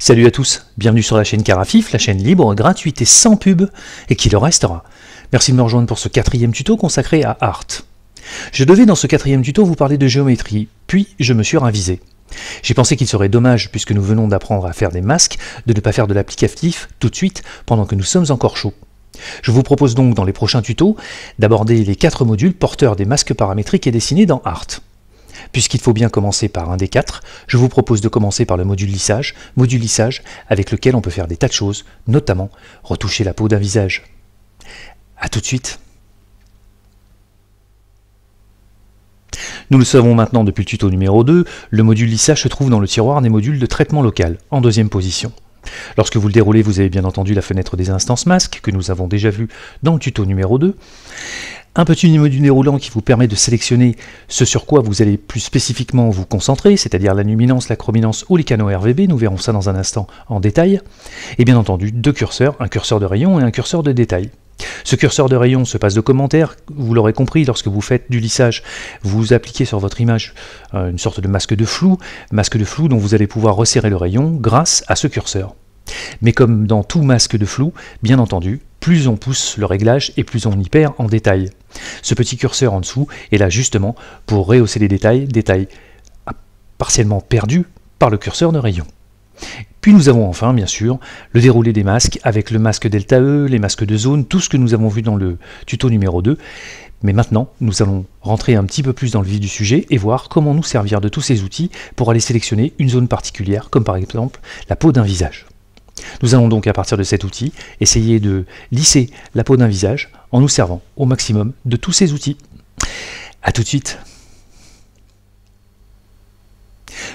Salut à tous, bienvenue sur la chaîne Carafif, la chaîne libre, gratuite et sans pub, et qui le restera. Merci de me rejoindre pour ce 4e tuto consacré à Art. Je devais dans ce 4e tuto vous parler de géométrie, puis je me suis ravisé. J'ai pensé qu'il serait dommage, puisque nous venons d'apprendre à faire des masques, de ne pas faire de l'applicatif tout de suite, pendant que nous sommes encore chauds. Je vous propose donc dans les prochains tutos d'aborder les 4 modules porteurs des masques paramétriques et dessinés dans Art. Puisqu'il faut bien commencer par un des 4, je vous propose de commencer par le module lissage avec lequel on peut faire des tas de choses, notamment retoucher la peau d'un visage. A tout de suite. Nous le savons maintenant depuis le tuto numéro 2, le module lissage se trouve dans le tiroir des modules de traitement local, en 2e position. Lorsque vous le déroulez, vous avez bien entendu la fenêtre des instances masques, que nous avons déjà vu dans le tuto numéro 2. Un petit module déroulant qui vous permet de sélectionner ce sur quoi vous allez plus spécifiquement vous concentrer, c'est-à-dire la luminance, la chrominance ou les canaux RVB, nous verrons ça dans un instant en détail. Et bien entendu, 2 curseurs, un curseur de rayon et un curseur de détail. Ce curseur de rayon se passe de commentaires, vous l'aurez compris, lorsque vous faites du lissage, vous appliquez sur votre image une sorte de masque de flou dont vous allez pouvoir resserrer le rayon grâce à ce curseur. Mais comme dans tout masque de flou, bien entendu, plus on pousse le réglage et plus on y perd en détail. Ce petit curseur en dessous est là justement pour rehausser les détails partiellement perdus par le curseur de rayon. Puis nous avons enfin, bien sûr, le déroulé des masques avec le masque delta E, les masques de zone, tout ce que nous avons vu dans le tuto numéro 2. Mais maintenant, nous allons rentrer un petit peu plus dans le vif du sujet et voir comment nous servir de tous ces outils pour aller sélectionner une zone particulière, comme par exemple la peau d'un visage. Nous allons donc à partir de cet outil essayer de lisser la peau d'un visage en nous servant au maximum de tous ces outils. A tout de suite.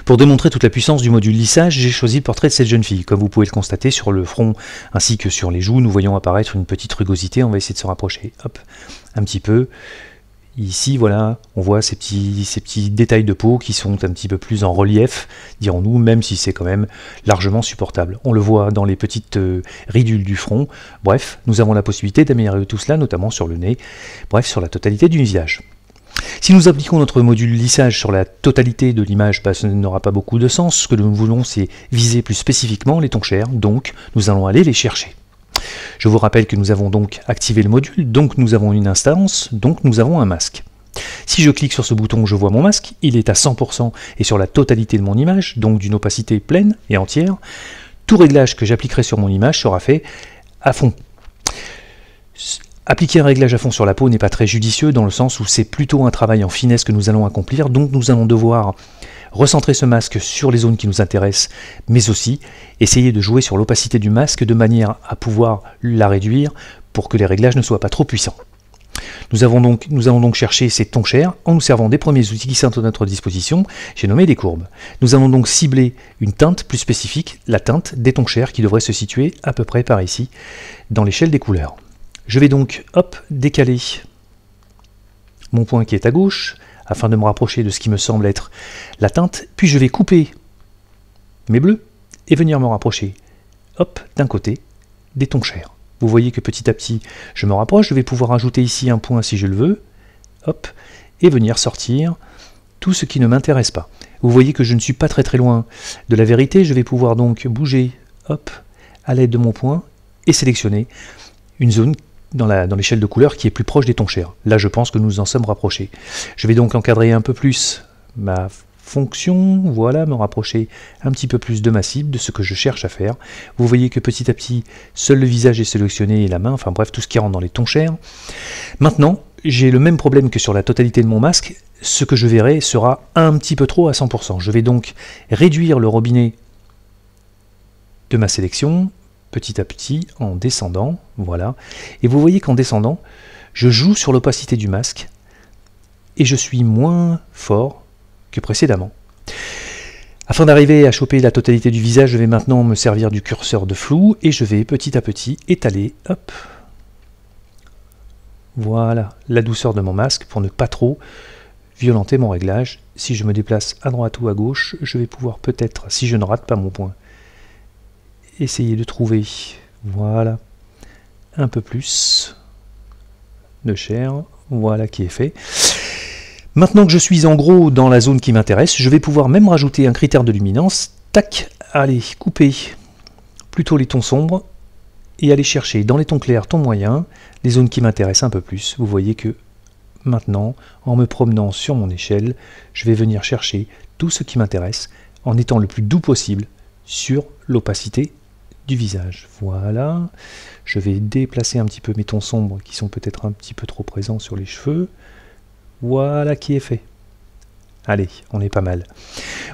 Pour démontrer toute la puissance du module lissage, j'ai choisi le portrait de cette jeune fille. Comme vous pouvez le constater sur le front ainsi que sur les joues, nous voyons apparaître une petite rugosité. On va essayer de se rapprocher hop, un petit peu. Ici, voilà, on voit ces petits détails de peau qui sont un petit peu plus en relief, dirons-nous, même si c'est quand même largement supportable. On le voit dans les petites ridules du front. Bref, nous avons la possibilité d'améliorer tout cela, notamment sur le nez, bref, sur la totalité du visage. Si nous appliquons notre module lissage sur la totalité de l'image, ça n'aura pas beaucoup de sens. Ce que nous voulons, c'est viser plus spécifiquement les tons chers, donc nous allons aller les chercher. Je vous rappelle que nous avons donc activé le module, donc nous avons une instance, donc nous avons un masque. Si je clique sur ce bouton, je vois mon masque, il est à 100% et sur la totalité de mon image, donc d'une opacité pleine et entière. Tout réglage que j'appliquerai sur mon image sera fait à fond. Appliquer un réglage à fond sur la peau n'est pas très judicieux dans le sens où c'est plutôt un travail en finesse que nous allons accomplir, donc nous allons devoir recentrer ce masque sur les zones qui nous intéressent, mais aussi essayer de jouer sur l'opacité du masque de manière à pouvoir la réduire pour que les réglages ne soient pas trop puissants. Nous allons donc chercher ces tons chers en nous servant des premiers outils qui sont à notre disposition, j'ai nommé des courbes. Nous allons donc cibler une teinte plus spécifique, la teinte des tons chers qui devrait se situer à peu près par ici, dans l'échelle des couleurs. Je vais donc, hop, décaler mon point qui est à gauche, afin de me rapprocher de ce qui me semble être la teinte, puis je vais couper mes bleus et venir me rapprocher, hop, d'un côté, des tons chers. Vous voyez que petit à petit, je me rapproche, je vais pouvoir ajouter ici un point si je le veux, hop, et venir sortir tout ce qui ne m'intéresse pas. Vous voyez que je ne suis pas très loin de la vérité, je vais pouvoir donc bouger, hop, à l'aide de mon point, et sélectionner une zone dans l'échelle de couleurs qui est plus proche des tons chers. Là, je pense que nous en sommes rapprochés. Je vais donc encadrer un peu plus ma fonction, voilà, me rapprocher un petit peu plus de ma cible, de ce que je cherche à faire. Vous voyez que petit à petit, seul le visage est sélectionné et la main, enfin bref, tout ce qui rentre dans les tons chers. Maintenant, j'ai le même problème que sur la totalité de mon masque. Ce que je verrai sera un petit peu trop à 100%. Je vais donc réduire le robinet de ma sélection, petit à petit, en descendant, voilà. Et vous voyez qu'en descendant, je joue sur l'opacité du masque, et je suis moins fort que précédemment. Afin d'arriver à choper la totalité du visage, je vais maintenant me servir du curseur de flou, et je vais petit à petit étaler, hop, voilà, la douceur de mon masque, pour ne pas trop violenter mon réglage. Si je me déplace à droite ou à gauche, je vais pouvoir peut-être, si je ne rate pas mon point, essayer de trouver, voilà, un peu plus de chair, voilà qui est fait. Maintenant que je suis en gros dans la zone qui m'intéresse, je vais pouvoir même rajouter un critère de luminance, tac, aller couper plutôt les tons sombres et aller chercher dans les tons clairs, tons moyens, les zones qui m'intéressent un peu plus. Vous voyez que maintenant, en me promenant sur mon échelle, je vais venir chercher tout ce qui m'intéresse en étant le plus doux possible sur l'opacité du visage. Voilà, je vais déplacer un petit peu mes tons sombres qui sont peut-être un petit peu trop présents sur les cheveux. Voilà qui est fait. Allez, on est pas mal.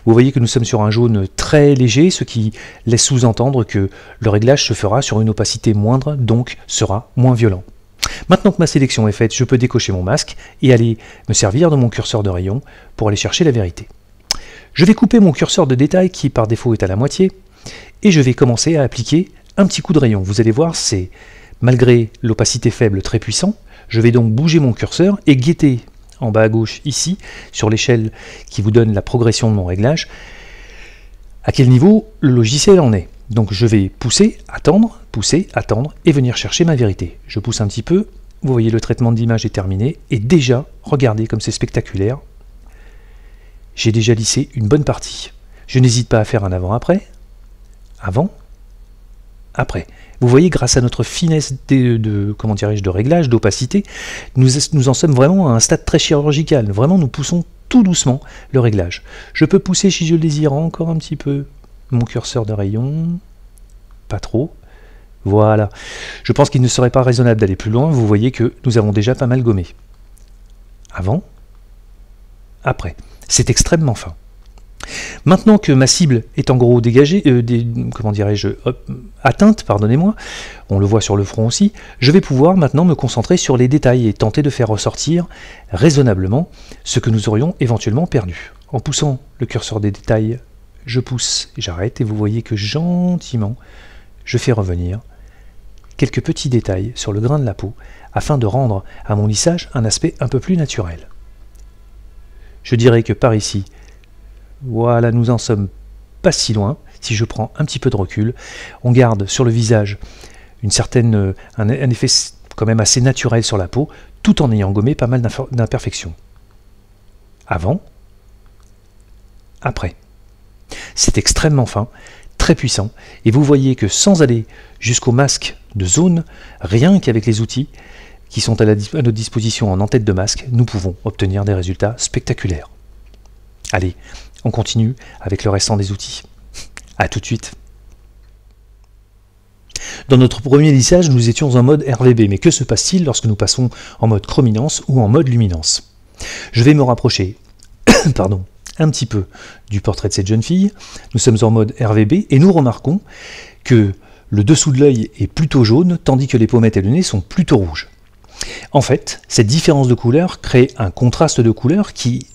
Vous voyez que nous sommes sur un jaune très léger, ce qui laisse sous-entendre que le réglage se fera sur une opacité moindre, donc sera moins violent. Maintenant que ma sélection est faite, je peux décocher mon masque et aller me servir de mon curseur de rayon pour aller chercher la vérité. Je vais couper mon curseur de détail qui par défaut est à la moitié et je vais commencer à appliquer un petit coup de rayon. Vous allez voir, c'est malgré l'opacité faible très puissant, je vais donc bouger mon curseur et guetter en bas à gauche ici, sur l'échelle qui vous donne la progression de mon réglage, à quel niveau le logiciel en est. Donc je vais pousser, attendre et venir chercher ma vérité. Je pousse un petit peu, vous voyez le traitement de l'image est terminé, et déjà, regardez comme c'est spectaculaire, j'ai déjà lissé une bonne partie. Je n'hésite pas à faire un avant-après, avant, après. Vous voyez, grâce à notre finesse de réglage, d'opacité, nous en sommes vraiment à un stade très chirurgical. Vraiment, nous poussons tout doucement le réglage. Je peux pousser, si je le désire, encore un petit peu mon curseur de rayon. Pas trop. Voilà. Je pense qu'il ne serait pas raisonnable d'aller plus loin. Vous voyez que nous avons déjà pas mal gommé. Avant, après. C'est extrêmement fin. Maintenant que ma cible est en gros dégagée, atteinte, pardonnez-moi, on le voit sur le front aussi, je vais pouvoir maintenant me concentrer sur les détails et tenter de faire ressortir raisonnablement ce que nous aurions éventuellement perdu. En poussant le curseur des détails, je pousse, j'arrête et vous voyez que gentiment, je fais revenir quelques petits détails sur le grain de la peau afin de rendre à mon lissage un aspect un peu plus naturel. Je dirais que par ici, voilà, nous en sommes pas si loin. Si je prends un petit peu de recul, on garde sur le visage un effet quand même assez naturel sur la peau, tout en ayant gommé pas mal d'imperfections. Avant, après. C'est extrêmement fin, très puissant, et vous voyez que sans aller jusqu'au masque de zone, rien qu'avec les outils qui sont à notre disposition en en-tête de masque, nous pouvons obtenir des résultats spectaculaires. Allez, on continue avec le restant des outils. A tout de suite. Dans notre premier lissage, nous étions en mode RVB, mais que se passe-t-il lorsque nous passons en mode chrominance ou en mode luminance? Je vais me rapprocher un petit peu du portrait de cette jeune fille. Nous sommes en mode RVB et nous remarquons que le dessous de l'œil est plutôt jaune, tandis que les pommettes et le nez sont plutôt rouges. En fait, cette différence de couleur crée un contraste de couleur qui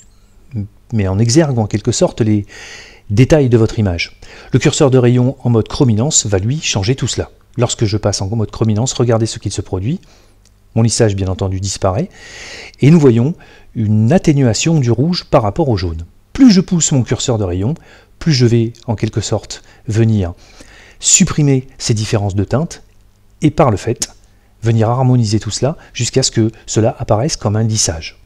met en exergue en quelque sorte les détails de votre image. Le curseur de rayon en mode chrominance va lui changer tout cela. Lorsque je passe en mode chrominance, regardez ce qu'il se produit. Mon lissage bien entendu disparaît et nous voyons une atténuation du rouge par rapport au jaune. Plus je pousse mon curseur de rayon, plus je vais en quelque sorte venir supprimer ces différences de teinte et par le fait venir harmoniser tout cela jusqu'à ce que cela apparaisse comme un lissage.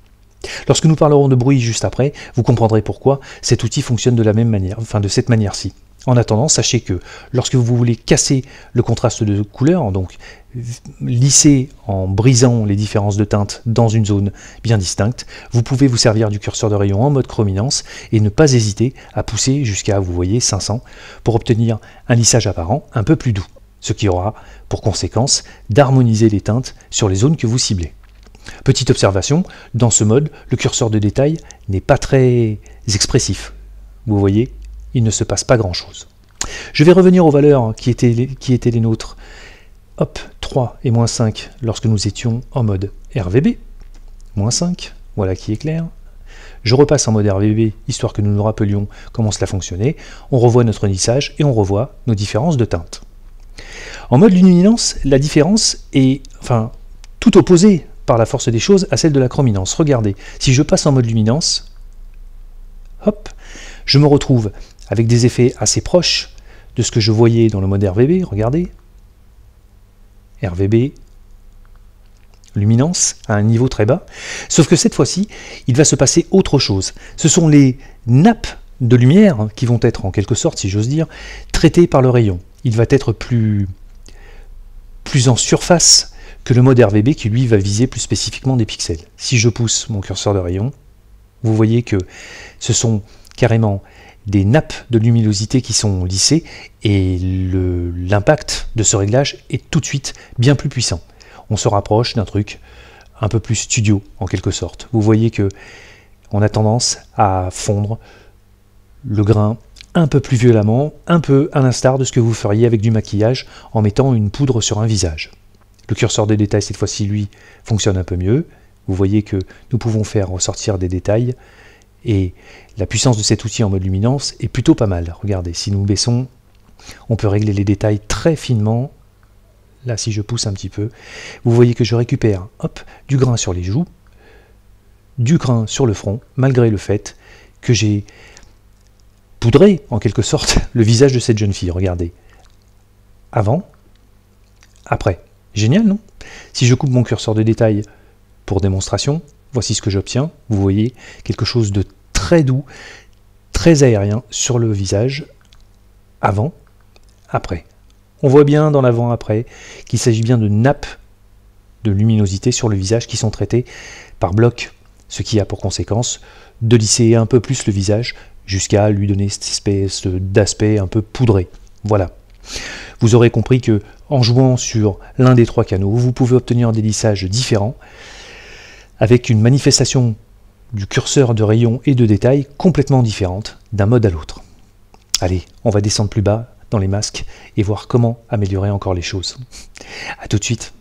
Lorsque nous parlerons de bruit juste après, vous comprendrez pourquoi cet outil fonctionne de la même manière, de cette manière-ci. En attendant, sachez que lorsque vous voulez casser le contraste de couleur, donc lisser en brisant les différences de teinte dans une zone bien distincte, vous pouvez vous servir du curseur de rayon en mode chrominance et ne pas hésiter à pousser jusqu'à, vous voyez, 500 pour obtenir un lissage apparent un peu plus doux, ce qui aura pour conséquence d'harmoniser les teintes sur les zones que vous ciblez. Petite observation, dans ce mode, le curseur de détail n'est pas très expressif. Vous voyez, il ne se passe pas grand-chose. Je vais revenir aux valeurs qui étaient les nôtres. Hop, 3 et moins 5 lorsque nous étions en mode RVB. Moins 5, voilà qui est clair. Je repasse en mode RVB, histoire que nous nous rappelions comment cela fonctionnait. On revoit notre lissage et on revoit nos différences de teinte. En mode luminance, la différence est tout opposée par la force des choses à celle de la chrominance. Regardez, si je passe en mode luminance, hop, je me retrouve avec des effets assez proches de ce que je voyais dans le mode RVB. Regardez, RVB, luminance à un niveau très bas, sauf que cette fois-ci, il va se passer autre chose. Ce sont les nappes de lumière qui vont être en quelque sorte, si j'ose dire, traités par le rayon. Il va être plus en surface que le mode RVB qui lui va viser plus spécifiquement des pixels. Si je pousse mon curseur de rayon, vous voyez que ce sont carrément des nappes de luminosité qui sont lissées et l'impact de ce réglage est tout de suite bien plus puissant. On se rapproche d'un truc un peu plus studio en quelque sorte. Vous voyez que on a tendance à fondre le grain un peu plus violemment, un peu à l'instar de ce que vous feriez avec du maquillage en mettant une poudre sur un visage. Le curseur de détail cette fois-ci lui fonctionne un peu mieux. Vous voyez que nous pouvons faire ressortir des détails et la puissance de cet outil en mode luminance est plutôt pas mal. Regardez, si nous baissons, on peut régler les détails très finement. Là, si je pousse un petit peu, vous voyez que je récupère du grain sur les joues, du grain sur le front, malgré le fait que j'ai poudré, en quelque sorte, le visage de cette jeune fille. Regardez. Avant, après. Génial, non? Si je coupe mon curseur de détail pour démonstration, voici ce que j'obtiens. Vous voyez quelque chose de très doux, très aérien sur le visage, avant, après. On voit bien dans l'avant-après qu'il s'agit bien de nappes de luminosité sur le visage qui sont traitées par bloc, ce qui a pour conséquence de lisser un peu plus le visage jusqu'à lui donner cette espèce d'aspect un peu poudré. Voilà. Vous aurez compris que en jouant sur l'un des trois canaux, vous pouvez obtenir des lissages différents avec une manifestation du curseur de rayon et de détail complètement différente d'un mode à l'autre. Allez, on va descendre plus bas dans les masques et voir comment améliorer encore les choses. A tout de suite.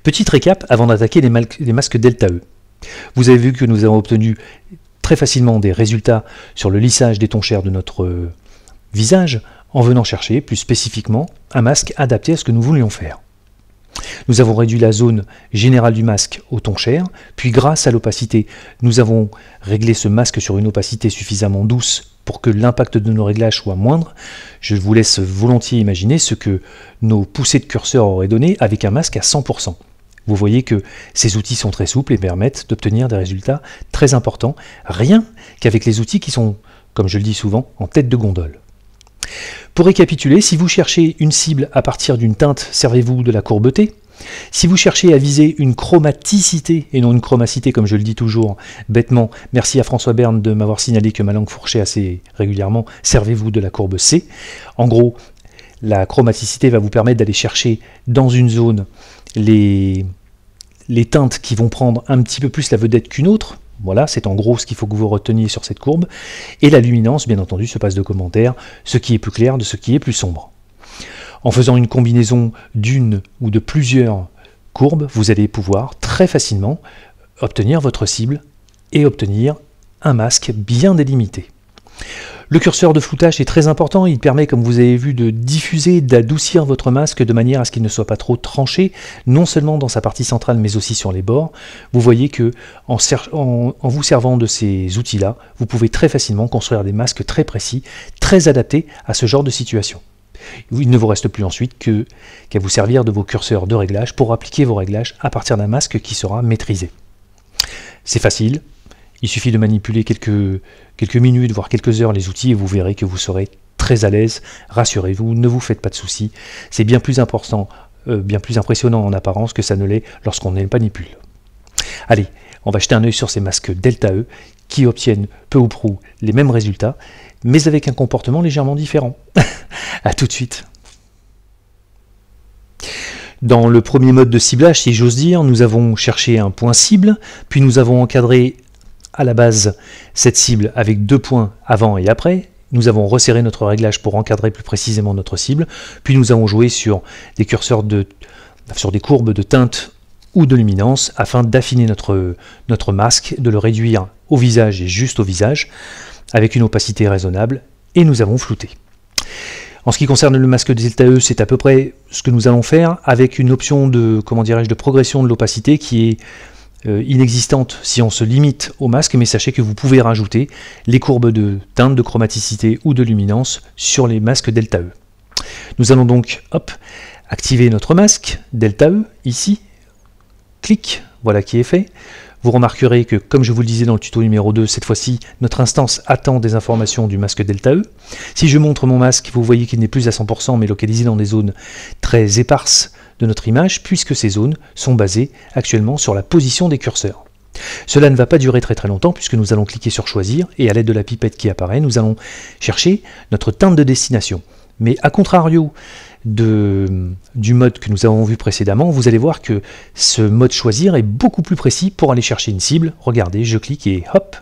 Petite récap avant d'attaquer les masques Delta E. Vous avez vu que nous avons obtenu très facilement des résultats sur le lissage des tons chers de notre visage en venant chercher plus spécifiquement un masque adapté à ce que nous voulions faire. Nous avons réduit la zone générale du masque au ton cher, puis grâce à l'opacité, nous avons réglé ce masque sur une opacité suffisamment douce pour que l'impact de nos réglages soit moindre. Je vous laisse volontiers imaginer ce que nos poussées de curseur auraient donné avec un masque à 100%. Vous voyez que ces outils sont très souples et permettent d'obtenir des résultats très importants, rien qu'avec les outils qui sont, comme je le dis souvent, en tête de gondole. Pour récapituler, si vous cherchez une cible à partir d'une teinte, servez-vous de la courbe T. Si vous cherchez à viser une chromaticité et non une chromacité, comme je le dis toujours bêtement, merci à François Berne de m'avoir signalé que ma langue fourchait assez régulièrement, servez-vous de la courbe C. En gros, la chromaticité va vous permettre d'aller chercher dans une zone les teintes qui vont prendre un petit peu plus la vedette qu'une autre. Voilà, c'est en gros ce qu'il faut que vous reteniez sur cette courbe. Et la luminance, bien entendu, se passe de commentaires, ce qui est plus clair de ce qui est plus sombre. En faisant une combinaison d'une ou de plusieurs courbes, vous allez pouvoir très facilement obtenir votre cible et obtenir un masque bien délimité. Le curseur de floutage est très important, il permet, comme vous avez vu, de diffuser, d'adoucir votre masque de manière à ce qu'il ne soit pas trop tranché, non seulement dans sa partie centrale, mais aussi sur les bords. Vous voyez que en vous servant de ces outils-là, vous pouvez très facilement construire des masques très précis, très adaptés à ce genre de situation. Il ne vous reste plus ensuite qu'à vous servir de vos curseurs de réglage pour appliquer vos réglages à partir d'un masque qui sera maîtrisé. C'est facile. Il suffit de manipuler quelques minutes, voire quelques heures les outils et vous verrez que vous serez très à l'aise. Rassurez-vous, ne vous faites pas de soucis. C'est bien plus important, bien plus impressionnant en apparence que ça ne l'est lorsqu'on les manipule. Allez, on va jeter un œil sur ces masques Delta E qui obtiennent peu ou prou les mêmes résultats, mais avec un comportement légèrement différent. A tout de suite. Dans le premier mode de ciblage, si j'ose dire, nous avons cherché un point cible, puis nous avons encadré à la base cette cible avec 2 points avant et après. Nous avons resserré notre réglage pour encadrer plus précisément notre cible, puis nous avons joué sur des curseurs sur des courbes de teinte ou de luminance afin d'affiner notre masque, de le réduire au visage et juste au visage avec une opacité raisonnable, et nous avons flouté. En ce qui concerne le masque Delta E, c'est à peu près ce que nous allons faire avec une option de progression de l'opacité qui est inexistante si on se limite au masque, mais sachez que vous pouvez rajouter les courbes de teinte, de chromaticité ou de luminance sur les masques Delta E. Nous allons donc activer notre masque Delta E ici, clic, voilà qui est fait. Vous remarquerez que, comme je vous le disais dans le tuto numéro 2, cette fois-ci, notre instance attend des informations du masque delta E. Si je montre mon masque, vous voyez qu'il n'est plus à 100%, mais localisé dans des zones très éparses de notre image, puisque ces zones sont basées actuellement sur la position des curseurs. Cela ne va pas durer très très longtemps, puisque nous allons cliquer sur choisir, et à l'aide de la pipette qui apparaît, nous allons chercher notre teinte de destination. Mais à contrario du mode que nous avons vu précédemment, vous allez voir que ce mode choisir est beaucoup plus précis pour aller chercher une cible. Regardez, je clique et hop,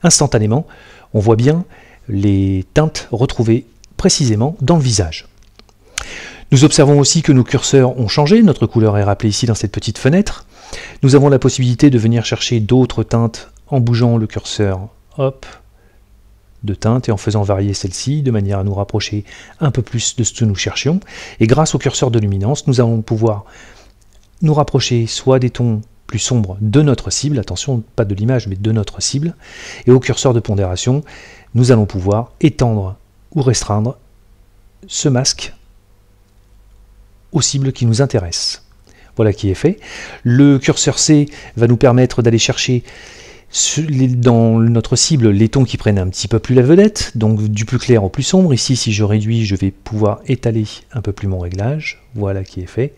instantanément, on voit bien les teintes retrouvées précisément dans le visage. Nous observons aussi que nos curseurs ont changé, notre couleur est rappelée ici dans cette petite fenêtre. Nous avons la possibilité de venir chercher d'autres teintes en bougeant le curseur, hop, de teinte et en faisant varier celle-ci de manière à nous rapprocher un peu plus de ce que nous cherchions. Et grâce au curseur de luminance, nous allons pouvoir nous rapprocher soit des tons plus sombres de notre cible, attention, pas de l'image, mais de notre cible, et au curseur de pondération, nous allons pouvoir étendre ou restreindre ce masque aux cibles qui nous intéressent. Voilà qui est fait. Le curseur C va nous permettre d'aller chercher dans notre cible les tons qui prennent un petit peu plus la vedette, donc du plus clair au plus sombre. Ici, si je réduis, je vais pouvoir étaler un peu plus mon réglage. Voilà qui est fait.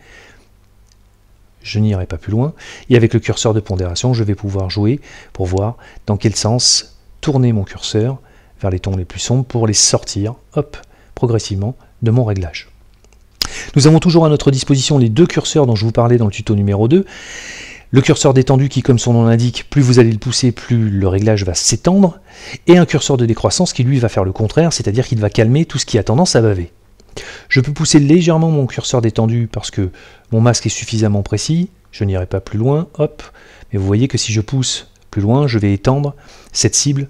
Je n'irai pas plus loin. Et avec le curseur de pondération, je vais pouvoir jouer pour voir dans quel sens tourner mon curseur vers les tons les plus sombres pour les sortir, hop, progressivement de mon réglage. Nous avons toujours à notre disposition les deux curseurs dont je vous parlais dans le tuto numéro 2. Le curseur détendu qui, comme son nom l'indique, plus vous allez le pousser, plus le réglage va s'étendre, et un curseur de décroissance qui lui va faire le contraire, c'est-à-dire qu'il va calmer tout ce qui a tendance à baver. Je peux pousser légèrement mon curseur détendu parce que mon masque est suffisamment précis, je n'irai pas plus loin, hop, mais vous voyez que si je pousse plus loin, je vais étendre cette cible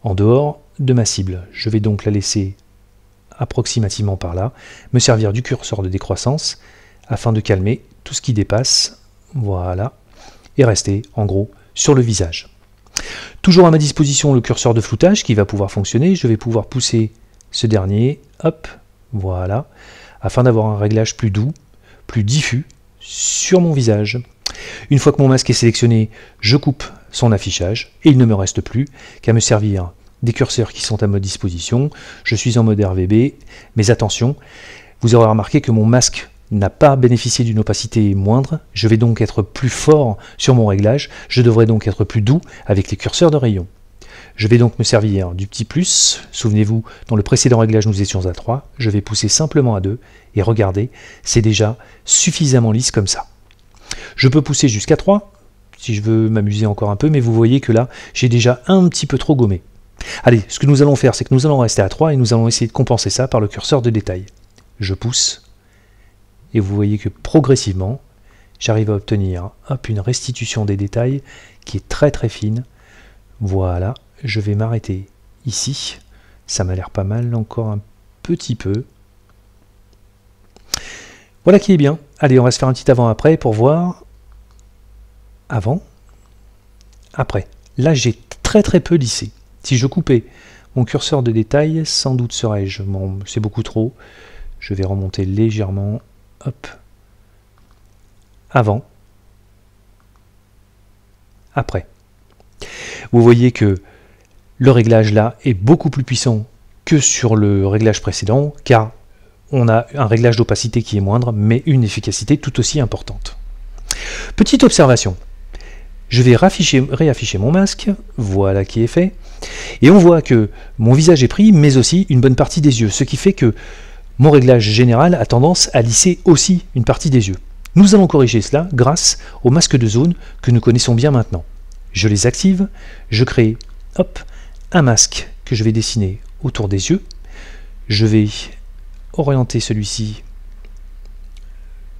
en dehors de ma cible. Je vais donc la laisser approximativement par là, me servir du curseur de décroissance afin de calmer tout ce qui dépasse, voilà, et rester en gros sur le visage. Toujours à ma disposition le curseur de floutage qui va pouvoir fonctionner, je vais pouvoir pousser ce dernier, hop, voilà, afin d'avoir un réglage plus doux, plus diffus sur mon visage. Une fois que mon masque est sélectionné, je coupe son affichage et il ne me reste plus qu'à me servir des curseurs qui sont à ma disposition. Je suis en mode RVB, mais attention, vous aurez remarqué que mon masque n'a pas bénéficié d'une opacité moindre, je vais donc être plus fort sur mon réglage, je devrais donc être plus doux avec les curseurs de rayon. Je vais donc me servir du petit plus, souvenez-vous, dans le précédent réglage nous étions à 3, je vais pousser simplement à 2, et regardez, c'est déjà suffisamment lisse comme ça. Je peux pousser jusqu'à 3, si je veux m'amuser encore un peu, mais vous voyez que là, j'ai déjà un petit peu trop gommé. Allez, ce que nous allons faire, c'est que nous allons rester à 3 et nous allons essayer de compenser ça par le curseur de détail. Je pousse, et vous voyez que progressivement, j'arrive à obtenir une restitution des détails qui est très très fine. Voilà, je vais m'arrêter ici. Ça m'a l'air pas mal, encore un petit peu. Voilà qui est bien. Allez, on va se faire un petit avant-après pour voir. Avant, après. Là, j'ai très très peu lissé. Si je coupais mon curseur de détail, sans doute serais-je, bon, c'est beaucoup trop, je vais remonter légèrement, hop, avant, après. Vous voyez que le réglage là est beaucoup plus puissant que sur le réglage précédent, car on a un réglage d'opacité qui est moindre, mais une efficacité tout aussi importante. Petite observation. Je vais réafficher mon masque, voilà qui est fait, et on voit que mon visage est pris, mais aussi une bonne partie des yeux, ce qui fait que mon réglage général a tendance à lisser aussi une partie des yeux. Nous allons corriger cela grâce aux masques de zone que nous connaissons bien maintenant. Je les active, je crée un masque que je vais dessiner autour des yeux, je vais orienter celui-ci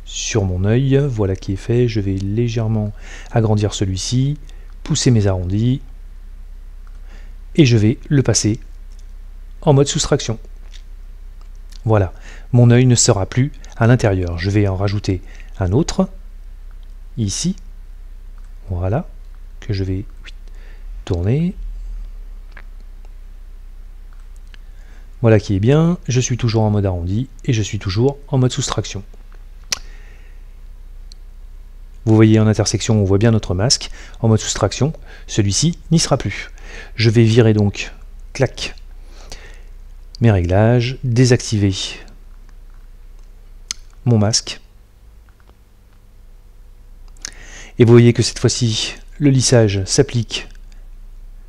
sur mon œil, voilà qui est fait, je vais légèrement agrandir celui-ci, pousser mes arrondis, et je vais le passer en mode soustraction. Voilà, mon œil ne sera plus à l'intérieur, je vais en rajouter un autre, ici, voilà, que je vais tourner. Voilà qui est bien, je suis toujours en mode arrondi, et je suis toujours en mode soustraction. Vous voyez en intersection, on voit bien notre masque. En mode soustraction, celui-ci n'y sera plus. Je vais virer donc, clac, mes réglages, désactiver mon masque. Et vous voyez que cette fois-ci, le lissage s'applique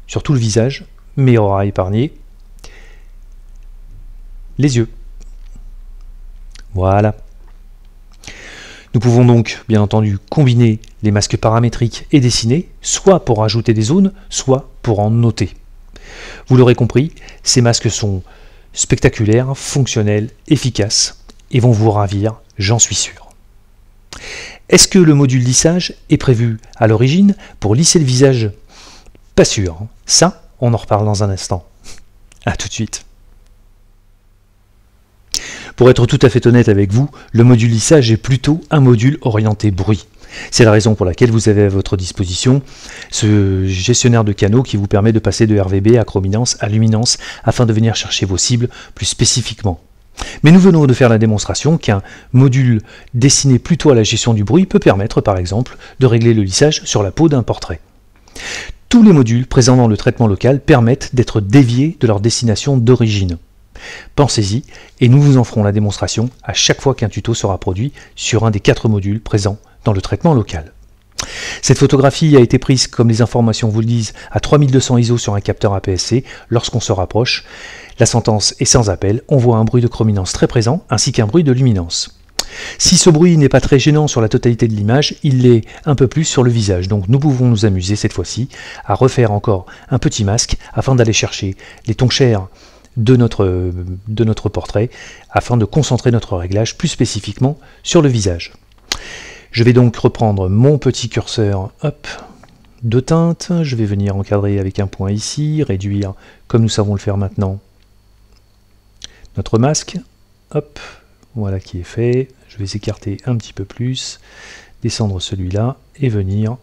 sur tout le visage, mais aura épargné les yeux. Voilà. Nous pouvons donc, bien entendu, combiner les masques paramétriques et dessinés, soit pour ajouter des zones, soit pour en ôter. Vous l'aurez compris, ces masques sont spectaculaires, fonctionnels, efficaces, et vont vous ravir, j'en suis sûr. Est-ce que le module lissage est prévu à l'origine pour lisser le visage? Pas sûr. Ça, on en reparle dans un instant. A tout de suite. Pour être tout à fait honnête avec vous, le module lissage est plutôt un module orienté bruit. C'est la raison pour laquelle vous avez à votre disposition ce gestionnaire de canaux qui vous permet de passer de RVB à chrominance à luminance afin de venir chercher vos cibles plus spécifiquement. Mais nous venons de faire la démonstration qu'un module destiné plutôt à la gestion du bruit peut permettre par exemple de régler le lissage sur la peau d'un portrait. Tous les modules présents dans le traitement local permettent d'être déviés de leur destination d'origine. Pensez-y et nous vous en ferons la démonstration à chaque fois qu'un tuto sera produit sur un des 4 modules présents dans le traitement local. Cette photographie a été prise, comme les informations vous le disent, à 3200 ISO sur un capteur APS-C. Lorsqu'on se rapproche, la sentence est sans appel, on voit un bruit de chrominance très présent ainsi qu'un bruit de luminance. Si ce bruit n'est pas très gênant sur la totalité de l'image, il l'est un peu plus sur le visage. Donc nous pouvons nous amuser cette fois-ci à refaire encore un petit masque afin d'aller chercher les tons chers de notre portrait afin de concentrer notre réglage plus spécifiquement sur le visage. Je vais donc reprendre mon petit curseur de teinte, je vais venir encadrer avec un point ici, réduire comme nous savons le faire maintenant notre masque, voilà qui est fait, je vais écarter un petit peu plus, descendre celui-là et venir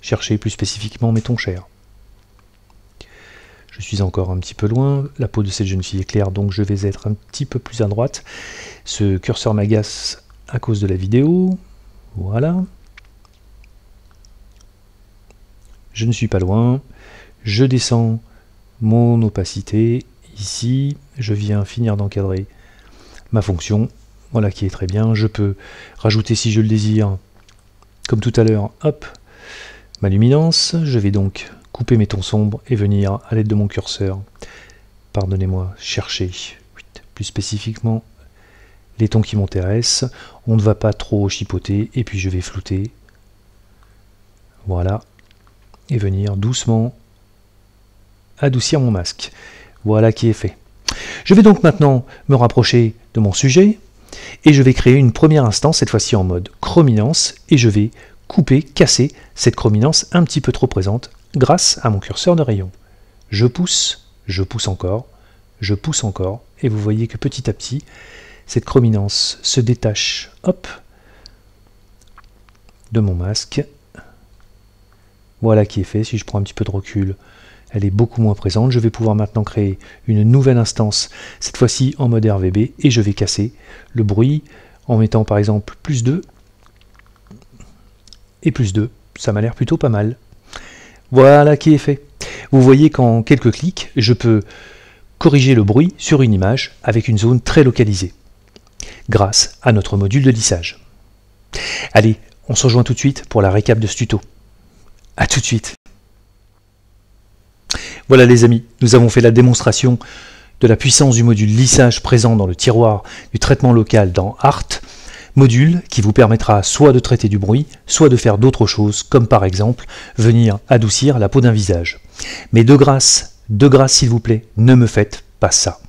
chercher plus spécifiquement mes tons chers. Je suis encore un petit peu loin, la peau de cette jeune fille est claire donc je vais être un petit peu plus à droite. Ce curseur m'agace à cause de la vidéo, voilà. Je ne suis pas loin, je descends mon opacité ici, je viens finir d'encadrer ma fonction, voilà qui est très bien. Je peux rajouter si je le désire, comme tout à l'heure, ma luminance, je vais donc couper mes tons sombres et venir à l'aide de mon curseur, pardonnez-moi, chercher plus spécifiquement les tons qui m'intéressent. On ne va pas trop chipoter et puis je vais flouter, voilà, et venir doucement adoucir mon masque. Voilà qui est fait. Je vais donc maintenant me rapprocher de mon sujet et je vais créer une première instance, cette fois-ci en mode chrominance, et je vais couper, casser cette chrominance un petit peu trop présente grâce à mon curseur de rayon. Je pousse encore, et vous voyez que petit à petit, cette chrominance se détache, de mon masque. Voilà qui est fait. Si je prends un petit peu de recul, elle est beaucoup moins présente. Je vais pouvoir maintenant créer une nouvelle instance, cette fois-ci en mode RVB, et je vais casser le bruit en mettant par exemple plus 2 et plus 2. Ça m'a l'air plutôt pas mal. Voilà qui est fait. Vous voyez qu'en quelques clics, je peux corriger le bruit sur une image avec une zone très localisée, grâce à notre module de lissage. Allez, on se rejoint tout de suite pour la récap de ce tuto. A tout de suite. Voilà les amis, nous avons fait la démonstration de la puissance du module lissage présent dans le tiroir du traitement local dans Art, module qui vous permettra soit de traiter du bruit, soit de faire d'autres choses, comme par exemple venir adoucir la peau d'un visage. Mais de grâce s'il vous plaît, ne me faites pas ça.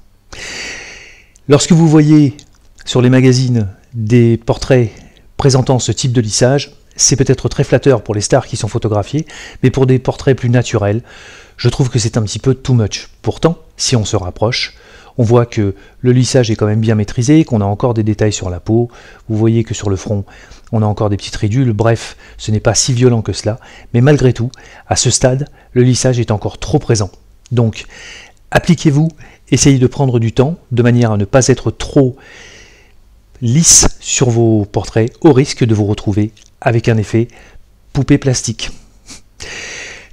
Lorsque vous voyez sur les magazines des portraits présentant ce type de lissage, c'est peut-être très flatteur pour les stars qui sont photographiées, mais pour des portraits plus naturels, je trouve que c'est un petit peu too much. Pourtant, si on se rapproche, on voit que le lissage est quand même bien maîtrisé, qu'on a encore des détails sur la peau. Vous voyez que sur le front, on a encore des petites ridules. Bref, ce n'est pas si violent que cela. Mais malgré tout, à ce stade, le lissage est encore trop présent. Donc, appliquez-vous, essayez de prendre du temps, de manière à ne pas être trop lisse sur vos portraits, au risque de vous retrouver avec un effet poupée plastique.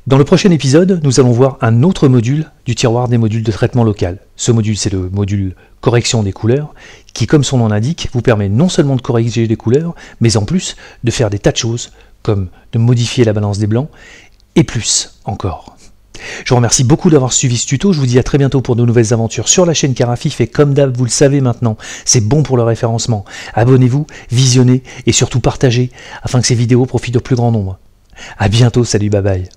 Dans le prochain épisode, nous allons voir un autre module du tiroir des modules de traitement local. Ce module, c'est le module correction des couleurs, qui, comme son nom l'indique, vous permet non seulement de corriger les couleurs, mais en plus de faire des tas de choses, comme de modifier la balance des blancs, et plus encore. Je vous remercie beaucoup d'avoir suivi ce tuto, je vous dis à très bientôt pour de nouvelles aventures sur la chaîne Carafif, et comme d'hab, vous le savez maintenant, c'est bon pour le référencement. Abonnez-vous, visionnez, et surtout partagez, afin que ces vidéos profitent au plus grand nombre. À bientôt, salut, bye bye.